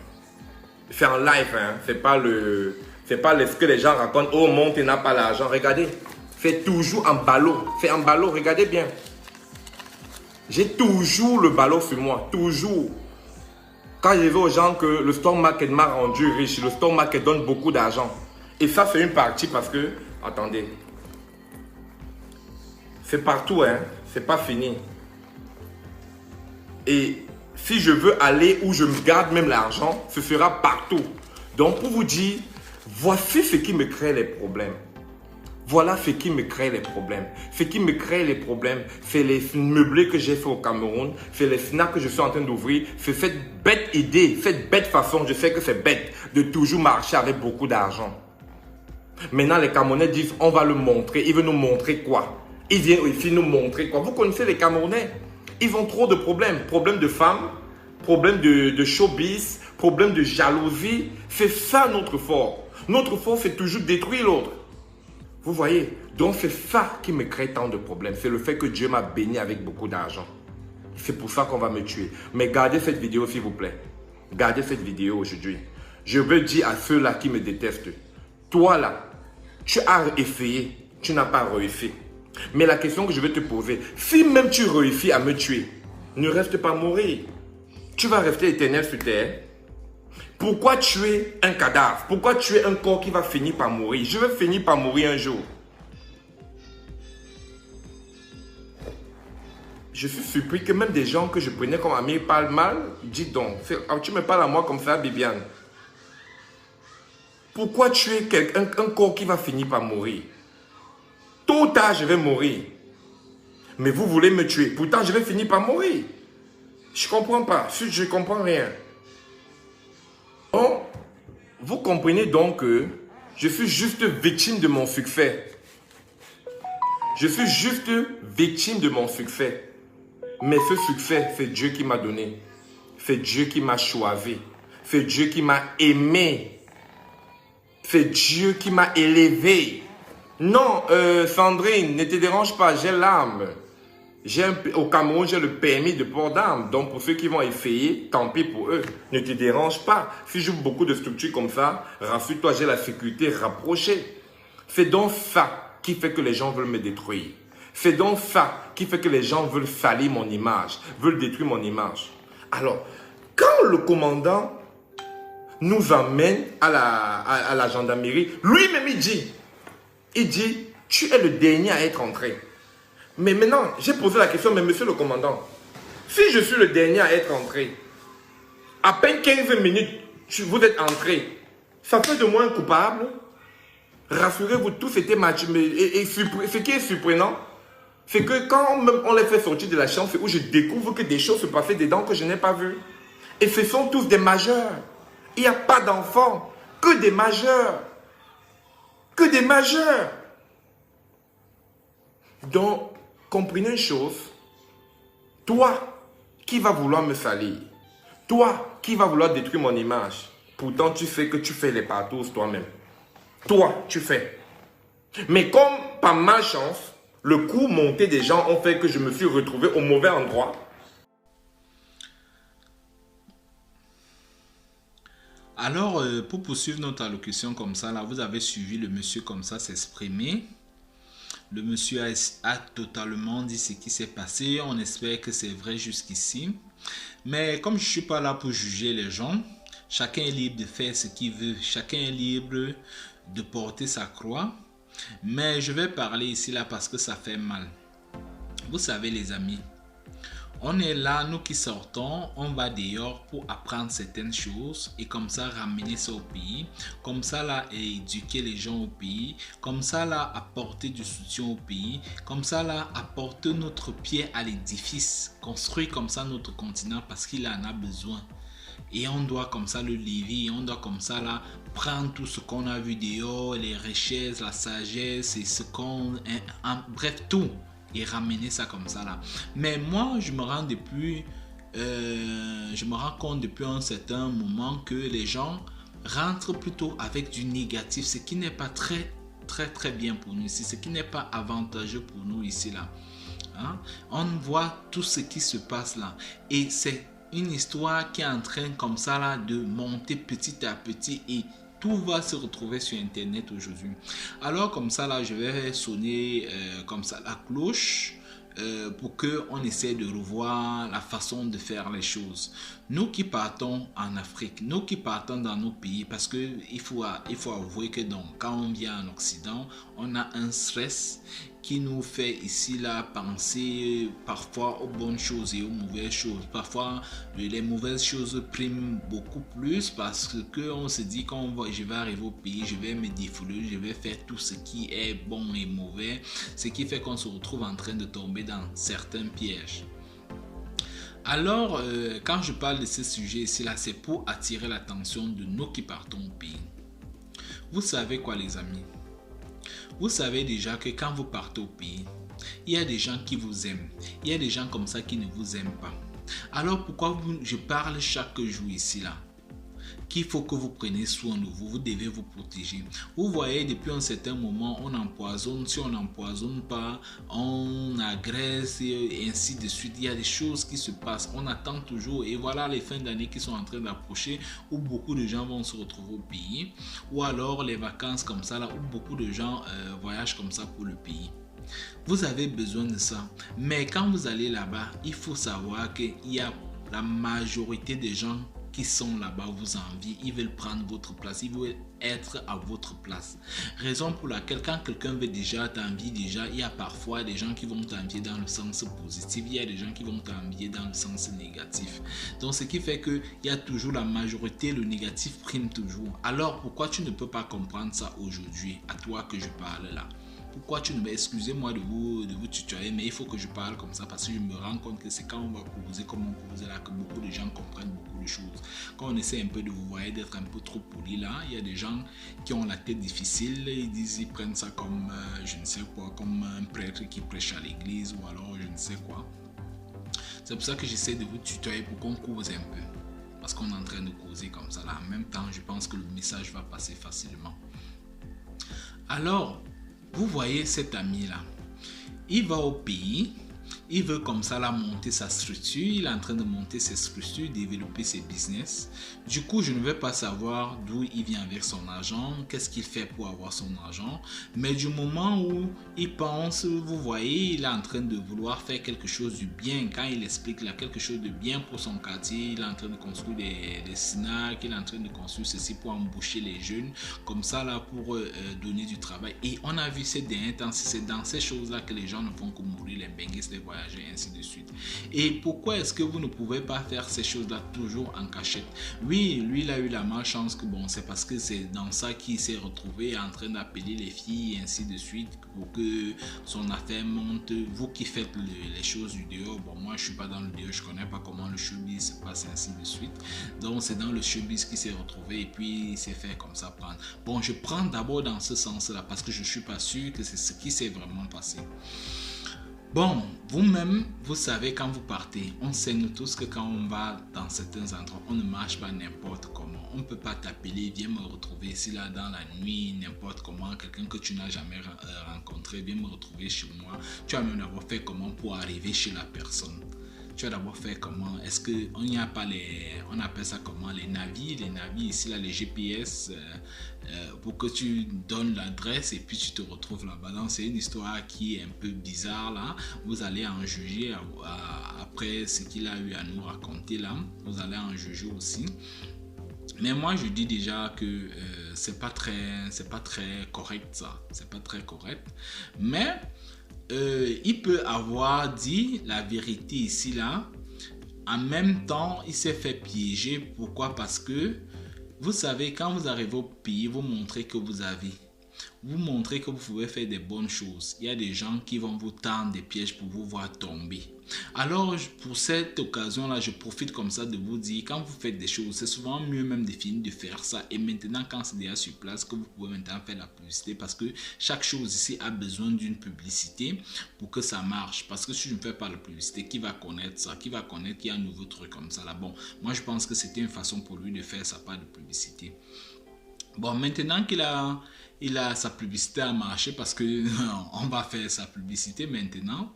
S2: C'est en live, hein. C'est pas ce que les gens racontent. Oh, mon, tu n'as pas l'argent. Regardez. C'est toujours en ballot. C'est en ballot, regardez bien. J'ai toujours le ballot sur moi. Toujours. Quand je dis aux gens que le stock market m'a rendu riche, le stock market donne beaucoup d'argent. Et ça, c'est une partie parce que, attendez. C'est partout, hein. C'est pas fini. Et si je veux aller où je me garde même l'argent, ce sera partout. Donc, pour vous dire, voici ce qui me crée les problèmes. Voilà ce qui me crée les problèmes. Ce qui me crée les problèmes, c'est les meublés que j'ai fait au Cameroun, c'est les snacks que je suis en train d'ouvrir, c'est cette bête idée, cette bête façon, je sais que c'est bête, de toujours marcher avec beaucoup d'argent. Maintenant, les Camerounais disent, on va le montrer. Ils veulent nous montrer quoi? Ils viennent ici nous montrer quoi? Vous connaissez les Camerounais? Ils ont trop de problèmes. Problèmes de femmes, problèmes de showbiz, problèmes de jalousie. C'est ça notre fort. Notre fort, c'est toujours détruire l'autre. Vous voyez? Donc c'est ça qui me crée tant de problèmes. C'est le fait que Dieu m'a béni avec beaucoup d'argent. C'est pour ça qu'on va me tuer. Mais gardez cette vidéo s'il vous plaît. Gardez cette vidéo aujourd'hui. Je veux dire à ceux-là qui me détestent. Toi là, tu as essayé. Tu n'as pas réussi. Mais la question que je vais te poser, si même tu réussis à me tuer, ne reste pas mourir. Tu vas rester éternel sur terre. Pourquoi tuer un cadavre? Pourquoi tuer un corps qui va finir par mourir? Je vais finir par mourir un jour. Je suis surpris que même des gens que je prenais comme amis parlent mal. Dis donc, tu me parles à moi comme ça, Bibiane. Pourquoi tuer un corps qui va finir par mourir? Tôt ou tard, je vais mourir. Mais vous voulez me tuer. Pourtant, je vais finir par mourir. Je ne comprends pas. Je ne comprends rien. Bon, vous comprenez donc que je suis juste victime de mon succès. Je suis juste victime de mon succès. Mais ce succès, c'est Dieu qui m'a donné. C'est Dieu qui m'a choisi. C'est Dieu qui m'a aimé. C'est Dieu qui m'a élevé. Non, Sandrine, ne te dérange pas, j'ai l'âme. Au Cameroun, j'ai le permis de port d'armes. Donc, pour ceux qui vont essayer, tant pis pour eux. Ne te dérange pas. Si j'ouvre beaucoup de structures comme ça, rassure-toi, j'ai la sécurité rapprochée. C'est donc ça qui fait que les gens veulent me détruire. C'est donc ça qui fait que les gens veulent salir mon image, veulent détruire mon image. Alors, quand le commandant nous emmène à la gendarmerie, lui-même il dit, tu es le dernier à être entré. Mais maintenant, j'ai posé la question, mais monsieur le commandant, si je suis le dernier à être entré, à peine 15 minutes, vous êtes entré, ça fait de moi un coupable? Rassurez-vous, tout c'était match. Et ce qui est surprenant, c'est que quand même on les fait sortir de la chambre, c'est où je découvre que des choses se passaient dedans que je n'ai pas vues. Et ce sont tous des majeurs. Il n'y a pas d'enfants, que des majeurs. Que des majeurs. Donc, comprenez une chose. Toi, qui vas vouloir me salir? Toi, qui va vouloir détruire mon image? Pourtant, tu fais que tu fais les partout toi-même. Toi, tu fais. Mais comme par malchance, le coup monté des gens ont fait que je me suis retrouvé au mauvais endroit.
S1: Alors, pour poursuivre notre allocution comme ça, là, vous avez suivi le monsieur comme ça s'exprimer. Le monsieur a totalement dit ce qui s'est passé. On espère que c'est vrai jusqu'ici. Mais comme je ne suis pas là pour juger les gens, chacun est libre de faire ce qu'il veut. Chacun est libre de porter sa croix. Mais je vais parler ici là parce que ça fait mal. Vous savez les amis, on est là, nous qui sortons, on va dehors pour apprendre certaines choses et comme ça ramener ça au pays, comme ça là éduquer les gens au pays, comme ça là apporter du soutien au pays, comme ça là apporter notre pied à l'édifice, construire comme ça notre continent parce qu'il en a besoin. Et on doit comme ça le lever, on doit comme ça là prendre tout ce qu'on a vu dehors, les richesses, la sagesse et ce qu'on... bref tout. Et ramener ça comme ça là. Mais moi, je me rends compte depuis un certain moment que les gens rentrent plutôt avec du négatif, ce qui n'est pas très bien pour nous ici, ce qui n'est pas avantageux pour nous ici là. Hein? On voit tout ce qui se passe là. Et c'est une histoire qui est en train comme ça là de monter petit à petit et tout va se retrouver sur internet aujourd'hui. Alors comme ça là, je vais sonner comme ça la cloche pour que on essaie de revoir la façon de faire les choses. Nous qui partons en Afrique, nous qui partons dans nos pays, parce que il faut avouer que donc quand on vient en Occident, on a un stress qui nous fait ici là penser parfois aux bonnes choses et aux mauvaises choses. Parfois les mauvaises choses priment beaucoup plus parce que on se dit je vais arriver au pays, je vais me défouler, je vais faire tout ce qui est bon et mauvais, ce qui fait qu'on se retrouve en train de tomber dans certains pièges. Alors quand je parle de ce sujet ici là, c'est pour attirer l'attention de nous qui partons au pays. Vous savez quoi les amis? Vous savez déjà que quand vous partez au pays, il y a des gens qui vous aiment. Il y a des gens comme ça qui ne vous aiment pas. Alors pourquoi je parle chaque jour ici là? Qu'il faut que vous preniez soin de vous, vous devez vous protéger. Vous voyez, depuis un certain moment, on empoisonne. Si on n'empoisonne pas, on agresse et ainsi de suite. Il y a des choses qui se passent. On attend toujours et voilà les fins d'année qui sont en train d'approcher où beaucoup de gens vont se retrouver au pays. Ou alors les vacances comme ça, là où beaucoup de gens voyagent comme ça pour le pays. Vous avez besoin de ça. Mais quand vous allez là-bas, il faut savoir qu'il y a la majorité des gens qui sont là-bas vous envient, ils veulent prendre votre place, ils veulent être à votre place. Raison pour laquelle quand quelqu'un veut déjà t'envier déjà, il y a parfois des gens qui vont t'envier dans le sens positif, il y a des gens qui vont t'envier dans le sens négatif. Donc ce qui fait que il y a toujours la majorité, le négatif prime toujours. Alors pourquoi tu ne peux pas comprendre ça aujourd'hui, à toi que je parle là? Pourquoi tu ne me... Excusez-moi de vous tutoyer, mais il faut que je parle comme ça parce que je me rends compte que c'est quand on va causer comme on cause là que beaucoup de gens comprennent beaucoup de choses. Quand on essaie un peu de vous voir, d'être un peu trop poli là, il y a des gens qui ont la tête difficile, ils prennent ça comme je ne sais quoi, comme un prêtre qui prêche à l'église ou alors je ne sais quoi. C'est pour ça que j'essaie de vous tutoyer pour qu'on cause un peu. Parce qu'on est en train de causer comme ça là. En même temps, je pense que le message va passer facilement. Alors, vous voyez cet ami-là, il va au pays, il veut comme ça là monter sa structure, il est en train de monter ses structures, développer ses business. Du coup, je ne vais pas savoir d'où il vient avec son argent, qu'est-ce qu'il fait pour avoir son argent. Mais du moment où il pense, vous voyez, il est en train de vouloir faire quelque chose de bien. Quand il explique là quelque chose de bien pour son quartier, il est en train de construire des SNAC, il est en train de construire ceci pour embaucher les jeunes, comme ça là pour donner du travail. Et on a vu ces derniers temps, c'est dans ces choses-là que les gens ne font que mourir, les benguistes, les voyager et ainsi de suite. Et pourquoi est-ce que vous ne pouvez pas faire ces choses-là toujours en cachette? Oui, lui il a eu la malchance que bon, c'est parce que c'est dans ça qu'il s'est retrouvé en train d'appeler les filles et ainsi de suite pour que son affaire monte. Vous qui faites les choses du dehors, bon moi je suis pas dans le dehors, je connais pas comment le showbiz se passe et ainsi de suite. Donc c'est dans le showbiz qu'il s'est retrouvé et puis il s'est fait comme ça prendre. Bon, je prends d'abord dans ce sens-là parce que je suis pas sûr que c'est ce qui s'est vraiment passé. Bon, vous-même, vous savez quand vous partez, on sait nous tous que quand on va dans certains endroits, on ne marche pas n'importe comment. On ne peut pas t'appeler, viens me retrouver ici, là, dans la nuit, n'importe comment, quelqu'un que tu n'as jamais rencontré, viens me retrouver chez moi. Tu vas même d'abord faire comment pour arriver chez la personne. Tu vas d'abord faire comment? Est-ce qu'on n'y a pas on appelle ça comment? Les navires ici, là, les GPS, pour que tu donnes l'adresse et puis tu te retrouves là-bas. Donc, c'est une histoire qui est un peu bizarre là. Vous allez en juger après ce qu'il a eu à nous raconter là. Vous allez en juger aussi. Mais moi, je dis déjà que c'est pas très correct ça. C'est pas très correct. Mais il peut avoir dit la vérité ici là. En même temps, il s'est fait piéger. Pourquoi? Parce que vous savez, quand vous arrivez au pays, vous montrez que vous montrez que vous pouvez faire des bonnes choses. Il y a des gens qui vont vous tendre des pièges pour vous voir tomber. Alors, pour cette occasion-là, je profite comme ça de vous dire, quand vous faites des choses, c'est souvent mieux même de finir de faire ça. Et maintenant, quand c'est déjà sur place, que vous pouvez maintenant faire la publicité. Parce que chaque chose ici a besoin d'une publicité pour que ça marche. Parce que si je ne fais pas la publicité, qui va connaître ça? Qui va connaître qu'il y a un nouveau truc comme ça là? Bon, moi je pense que c'était une façon pour lui de faire sa part de publicité. Bon, maintenant qu'il a sa publicité à marcher, parce que on va faire sa publicité maintenant.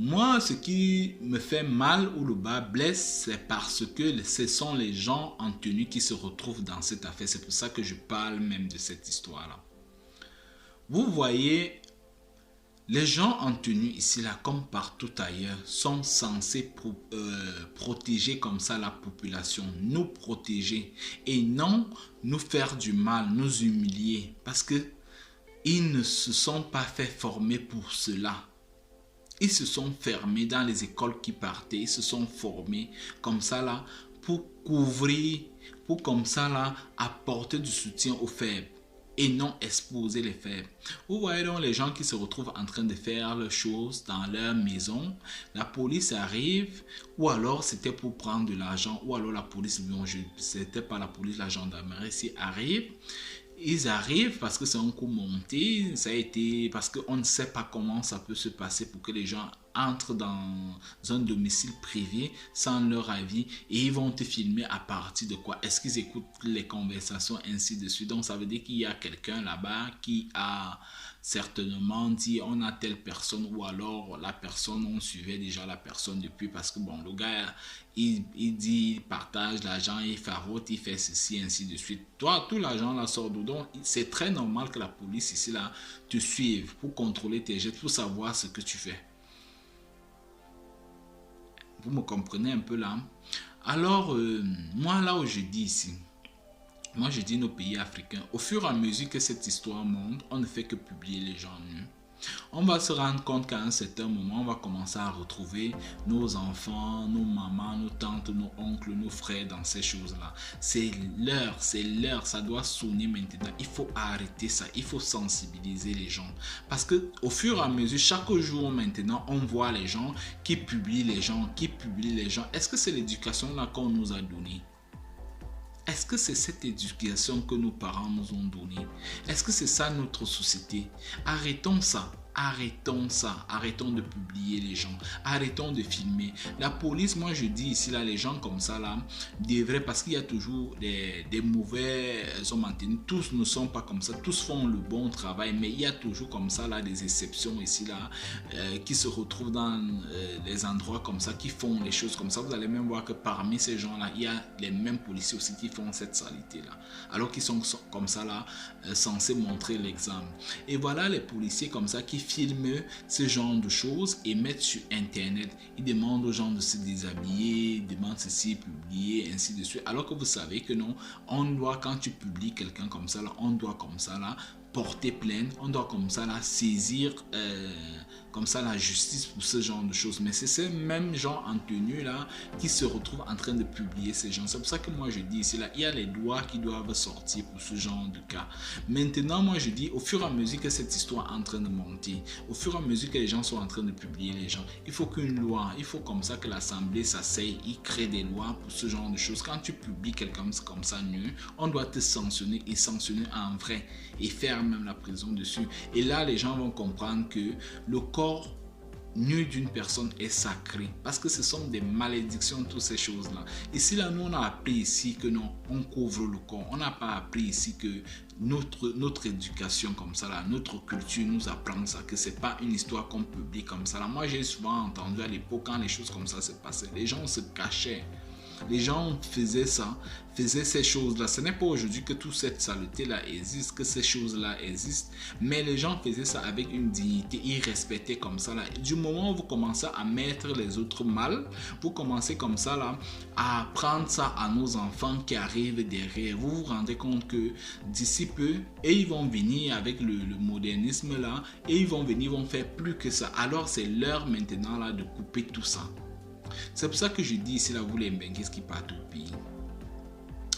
S1: Moi, ce qui me fait mal ou le bas blesse, c'est parce que ce sont les gens en tenue qui se retrouvent dans cette affaire. C'est pour ça que je parle même de cette histoire-là. Vous voyez, les gens en tenue ici, là, comme partout ailleurs, sont censés protéger comme ça la population, nous protéger et non nous faire du mal, nous humilier, parce que ils ne se sont pas fait former pour cela. Ils se sont fermés dans les écoles qui partaient, ils se sont formés comme ça là pour couvrir, pour comme ça là apporter du soutien aux faibles et non exposer les faibles. Vous voyez donc les gens qui se retrouvent en train de faire leurs choses dans leur maison, la police arrive ou alors c'était pour prendre de l'argent ou alors la police, non, c'était pas la police, la gendarmerie s'y arrive. Ils arrivent parce que c'est un coup monté, ça a été parce qu'on ne sait pas comment ça peut se passer pour que les gens entrent dans un domicile privé sans leur avis et ils vont te filmer à partir de quoi? Est-ce qu'ils écoutent les conversations ainsi de suite? Donc ça veut dire qu'il y a quelqu'un là-bas qui a certainement dit on a telle personne ou alors la personne, on suivait déjà la personne depuis parce que bon, le gars il dit, il partage l'argent, il farote, il fait ceci, ainsi de suite. Toi, tout l'argent là sort d'où? Donc c'est très normal que la police ici là te suive pour contrôler tes gestes, pour savoir ce que tu fais. Vous me comprenez un peu là? Alors, moi là où je dis ici, moi je dis nos pays africains, au fur et à mesure que cette histoire monte, on ne fait que publier les gens nus. On va se rendre compte qu'à un certain moment, on va commencer à retrouver nos enfants, nos mamans, nos tantes, nos oncles, nos frères dans ces choses-là. C'est l'heure, ça doit sonner maintenant. Il faut arrêter ça, il faut sensibiliser les gens. Parce que au fur et à mesure, chaque jour maintenant, on voit les gens qui publient les gens, Est-ce que c'est l'éducation là qu'on nous a donnée? Est-ce que c'est cette éducation que nos parents nous ont donnée? Est-ce que c'est ça notre société? Arrêtons ça. Arrêtons de publier les gens, arrêtons de filmer. La police, moi je dis ici là, les gens comme ça là, devraient, parce qu'il y a toujours des mauvais hommes en tenue, tous ne sont pas comme ça, tous font le bon travail, mais il y a toujours comme ça là des exceptions ici là, qui se retrouvent dans les endroits comme ça, qui font les choses comme ça. Vous allez même voir que parmi ces gens là, il y a les mêmes policiers aussi qui font cette saleté là, alors qu'ils sont comme ça là, censés montrer l'exemple. Et voilà les policiers comme ça qui filment ce genre de choses et mettent sur internet. Ils demandent aux gens de se déshabiller, demandent ceci, publier, ainsi de suite. Alors que vous savez que non, on doit, quand tu publies quelqu'un comme ça là, on doit comme ça là porter plainte, on doit comme ça là saisir comme ça la justice pour ce genre de choses. Mais c'est ces mêmes gens en tenue là qui se retrouvent en train de publier ces gens. C'est pour ça que moi je dis ici là, il y a les lois qui doivent sortir pour ce genre de cas. Maintenant moi je dis, au fur et à mesure que cette histoire est en train de monter, au fur et à mesure que les gens sont en train de publier les gens, il faut qu'une loi, il faut comme ça que l'Assemblée s'asseye, il crée des lois pour ce genre de choses. Quand tu publies quelqu'un comme ça nu, on doit te sanctionner et sanctionner en vrai et faire même la prison dessus. Et là les gens vont comprendre que le corps nu d'une personne est sacré, parce que ce sont des malédictions, toutes ces choses-là. Ici, là, nous, on a appris ici que non, on couvre le corps. On n'a pas appris ici que notre éducation comme ça, là, notre culture nous apprend ça, que c'est pas une histoire qu'on publie comme ça. Là. Moi, j'ai souvent entendu à l'époque, quand les choses comme ça se passaient, les gens se cachaient. Les gens faisaient ça, faisaient ces choses-là. Ce n'est pas aujourd'hui que toute cette saleté-là existe, que ces choses-là existent. Mais les gens faisaient ça avec une dignité, ils respectaient comme ça. Là. Du moment où vous commencez à mettre les autres mal, vous commencez comme ça là, à prendre ça à nos enfants qui arrivent derrière. Vous vous rendez compte que d'ici peu, et ils vont venir avec le modernisme là, et ils vont venir, ils vont faire plus que ça. Alors c'est l'heure maintenant là de couper tout ça. C'est pour ça que je dis ici là, vous les Mbengues qui partent au pays.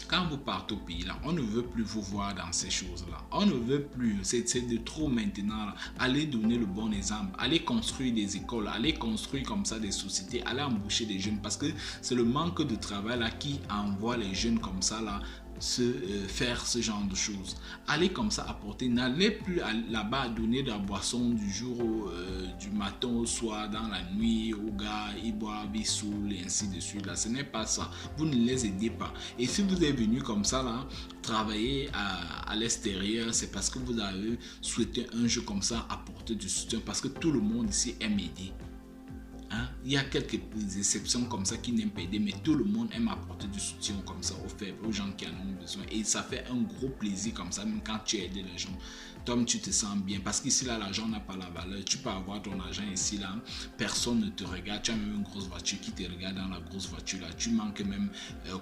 S1: Quand vous partez au pays là, on ne veut plus vous voir dans ces choses là. On ne veut plus, c'est de trop maintenant là. Allez donner le bon exemple, allez construire des écoles, allez construire comme ça des sociétés, allez embaucher des jeunes parce que c'est le manque de travail là qui envoie les jeunes comme ça là faire ce genre de choses. Allez comme ça apporter, n'allez plus là-bas donner de la boisson du jour du matin au soir, dans la nuit aux gars, ils boivent, ils saoulent et ainsi de suite. Là, ce n'est pas ça. Vous ne les aidez pas. Et si vous êtes venu comme ça là, travailler à l'extérieur, c'est parce que vous avez souhaité un jeu comme ça apporter du soutien parce que tout le monde ici aime aider. Hein? Il y a quelques exceptions comme ça qui n'aiment pas aider, mais tout le monde aime apporter du soutien comme ça aux faibles, aux gens qui en ont besoin. Et ça fait un gros plaisir comme ça, même quand tu aides les gens. Toi, tu te sens bien parce qu'ici, là, l'argent n'a pas la valeur. Tu peux avoir ton argent ici, là, personne ne te regarde. Tu as même une grosse voiture qui te regarde dans la grosse voiture, là. Tu manques même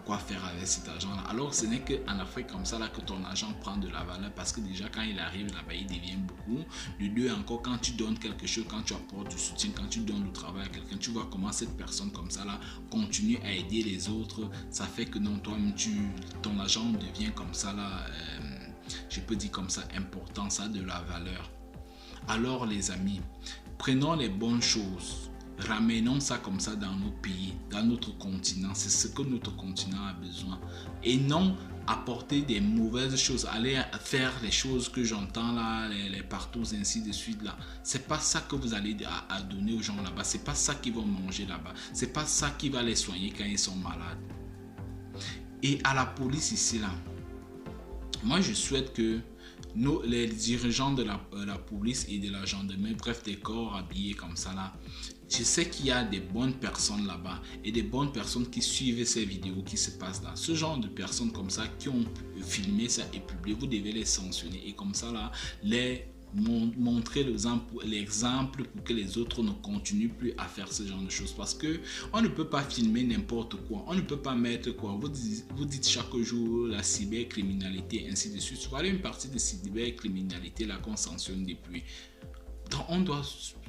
S1: quoi faire avec cet argent-là. Alors, ce n'est qu'en Afrique comme ça, là, que ton argent prend de la valeur parce que déjà, quand il arrive là-bas, il devient beaucoup. De deux, encore, quand tu donnes quelque chose, quand tu apportes du soutien, quand tu donnes le travail à quelqu'un, tu vois comment cette personne comme ça, là, continue à aider les autres. Ça fait que non, toi-même, ton argent devient comme ça, là, je peux dire comme ça, important, ça a de la valeur. Alors les amis, prenons les bonnes choses, ramenons ça comme ça dans nos pays, dans notre continent, c'est ce que notre continent a besoin. Et non apporter des mauvaises choses, aller faire les choses que j'entends là, les partout, ainsi de suite là. C'est pas ça que vous allez à donner aux gens là-bas, c'est pas ça qu'ils vont manger là-bas, c'est pas ça qui va les soigner quand ils sont malades. Et à la police ici là, moi, je souhaite que les dirigeants de la police et de la gendarmerie, bref, des corps habillés comme ça là, je sais qu'il y a des bonnes personnes là-bas et des bonnes personnes qui suivent ces vidéos qui se passent là. Ce genre de personnes comme ça qui ont filmé ça et publié, vous devez les sanctionner et comme ça là, montrer l'exemple pour que les autres ne continuent plus à faire ce genre de choses parce que on ne peut pas filmer n'importe quoi, on ne peut pas mettre quoi, vous dites chaque jour la cybercriminalité ainsi de suite. Voilà une partie de cybercriminalité là qu'on sanctionne depuis. Donc on doit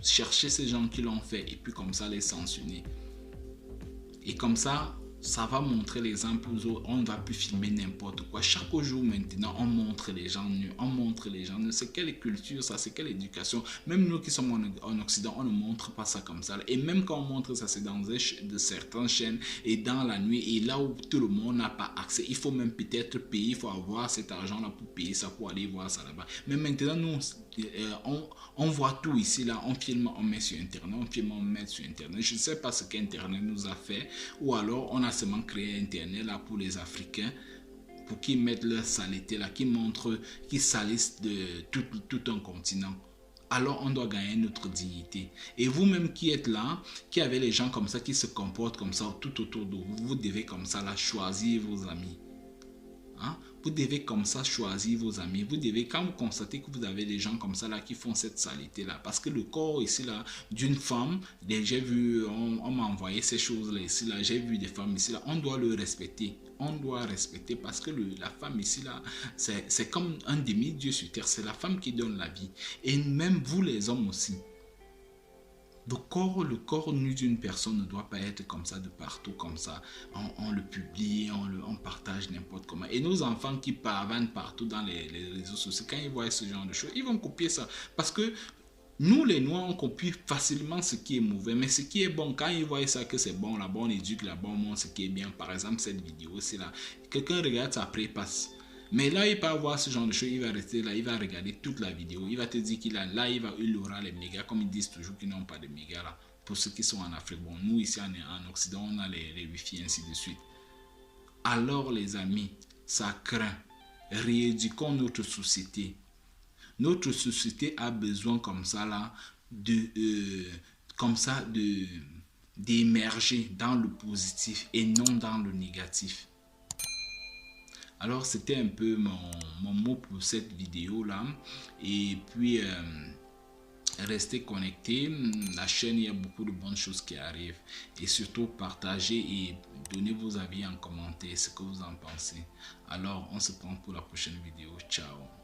S1: chercher ces gens qui l'ont fait et puis comme ça les sanctionner et comme ça ça va montrer l'exemple aux autres. On ne va plus filmer n'importe quoi. Chaque jour maintenant, on montre les gens nus. On montre les gens nus. C'est quelle culture ça? C'est quelle éducation? Même nous qui sommes en Occident, on ne montre pas ça comme ça. Et même quand on montre ça, c'est dans de certaines chaînes et dans la nuit. Et là où tout le monde n'a pas accès, il faut même peut-être payer. Il faut avoir cet argent-là pour payer ça, pour aller voir ça là-bas. Mais maintenant, nous, on voit tout ici, là. On filme, on met sur Internet. On filme, on met sur Internet. Je ne sais pas ce qu'Internet nous a fait. Ou alors, on a seulement créé Internet là pour les Africains pour qu'ils mettent leur saleté là, qui montrent, qui salissent de tout un continent. Alors on doit gagner notre dignité. Et vous-même qui êtes là, qui avez les gens comme ça, qui se comportent comme ça tout autour de vous, vous devez comme ça là choisir vos amis. Hein? Vous devez comme ça choisir vos amis. Vous devez, quand vous constatez que vous avez des gens comme ça là qui font cette saleté là, parce que le corps ici là d'une femme, j'ai vu, on m'a envoyé ces choses là ici là, j'ai vu des femmes ici là, on doit le respecter. On doit respecter parce que la femme ici là, c'est comme un demi-dieu sur terre. C'est la femme qui donne la vie. Et même vous les hommes aussi. Le corps nu d'une personne ne doit pas être comme ça de partout, comme ça. On le publie, on partage n'importe comment. Et nos enfants qui pavanent partout dans les réseaux sociaux, quand ils voient ce genre de choses, ils vont copier ça. Parce que nous, les Noirs, on copie facilement ce qui est mauvais. Mais ce qui est bon, quand ils voient ça, que c'est bon, là-bas, on éduque, là-bas, on montre ce qui est bien. Par exemple, cette vidéo, c'est là. Quelqu'un regarde ça, après, il passe. Mais là, il peut avoir ce genre de choses, il va rester là, il va regarder toute la vidéo, il va te dire qu'il a là, il aura les mégas, comme ils disent toujours qu'ils n'ont pas de mégas là. Pour ceux qui sont en Afrique, bon, nous ici en Occident, on a les Wi-Fi, ainsi de suite. Alors les amis, ça craint. Rééduquons notre société. Notre société a besoin comme ça là d'émerger dans le positif et non dans le négatif. Alors c'était un peu mon mot pour cette vidéo là. Et puis restez connectés. La chaîne, il y a beaucoup de bonnes choses qui arrivent. Et surtout partagez et donnez vos avis en commentaire, ce que vous en pensez. Alors on se prend pour la prochaine vidéo. Ciao.